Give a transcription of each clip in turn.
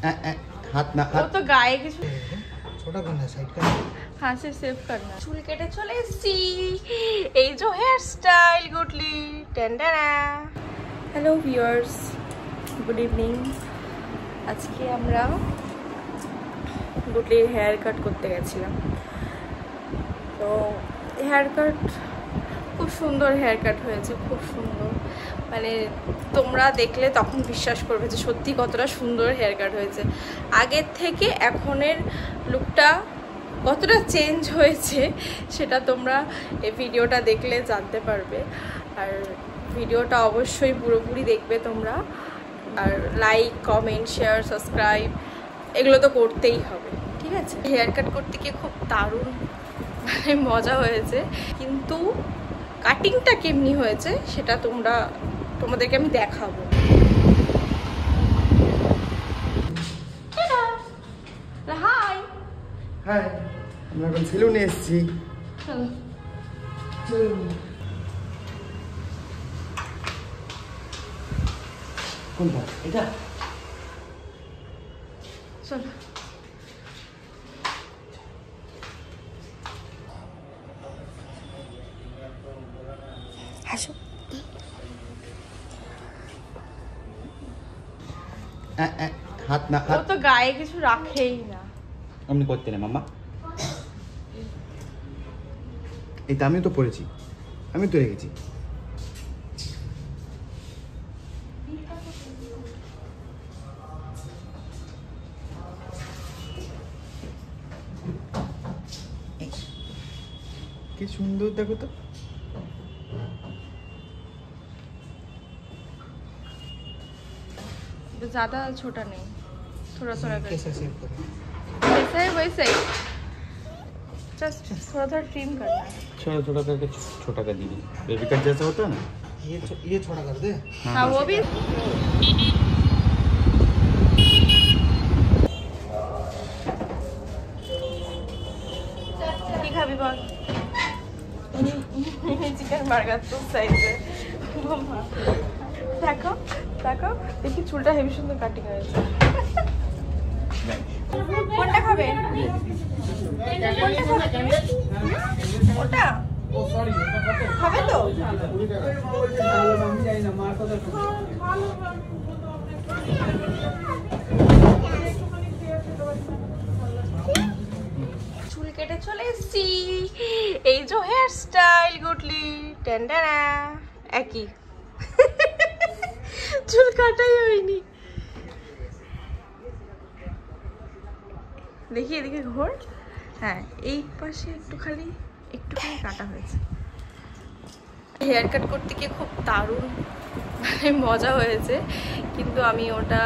हाथ ना वो तो गाय কিছু छोटा करना है साइड का हां से सेव करना চুল কেটে চলে এসেছি এই যে হেয়ার স্টাইল গুডলি টেন্ডারা হ্যালো ভিউয়ার্স গুড ইভিনিং আজকে আমরা গুডলির হেয়ার কাট করতে গেছিলাম তো হেয়ার কাট খুব সুন্দর হেয়ার কাট হয়েছে খুব সুন্দর মানে তোমরা দেখলে তখন বিশ্বাস করবে যে সত্যি কতটা সুন্দর হেয়ার কাট হয়েছে আগের থেকে এখনের লুকটা কতটা চেঞ্জ হয়েছে সেটা তোমরা এই ভিডিওটা দেখলে জানতে পারবে আর ভিডিওটা অবশ্যই পুরোপুরি দেখবে তোমরা আর লাইক কমেন্ট শেয়ার সাবস্ক্রাইব এগুলো তো করতেই হবে ঠিক আছে হেয়ার কাট করতে গিয়ে খুব দারুণ মজা হয়েছে কিন্তু কাটিংটা কেমনি হয়েছে সেটা তোমাদেরকে আমি দেখাবো হাই হাই আমরা এখন সেলুনে এসেছি কোনটা এটা চলো হাসো हाथ ना ও তো গায়ে কিছু রাখেই না এমনি করতে না মাম্মা এটা আমি তো পড়েছি আমি তো রেখেছি কি সুন্দর দেখো তো ज्यादा छोटा नहीं थोड़ा थोड़ा कैसे सेव करें वैसे ही वैसे ही जस्ट थोड़ा थोड़ा ट्रिम करना है छोटा छोटा करके छोटा कर दीजिए बेबी कट जैसा होता है ना ये छोटा कर दे हाँ वो भी ठीक है बोल चिकन बार्गार तो साइज है देखो দেখো দেখি চুলটা হেভি সুন্দর কাটিং হয়েছে কোনটা খাবে ওটা খাবে তো চুল কেটে চলে এসেছি এই যে হেয়ার স্টাইল গুডলি টেন্ডারা একই চুল কাটাই হয়নি দেখি এদিকে ঘোর হ্যাঁ এই পাশে একটুখানি কাটা হয়েছে হেয়ার কাট করতে গিয়ে খুব দারুণ মজা হয়েছে কিন্তু আমি ওটা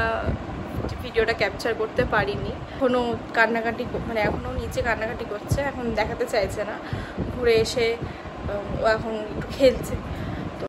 ভিডিওটা ক্যাপচার করতে পারিনি এখনও কান্নাকাটি মানে এখনও নিচে কান্নাকাটি করছে এখন দেখাতে চাইছে না ঘুরে এসে ও এখন একটু খেলছে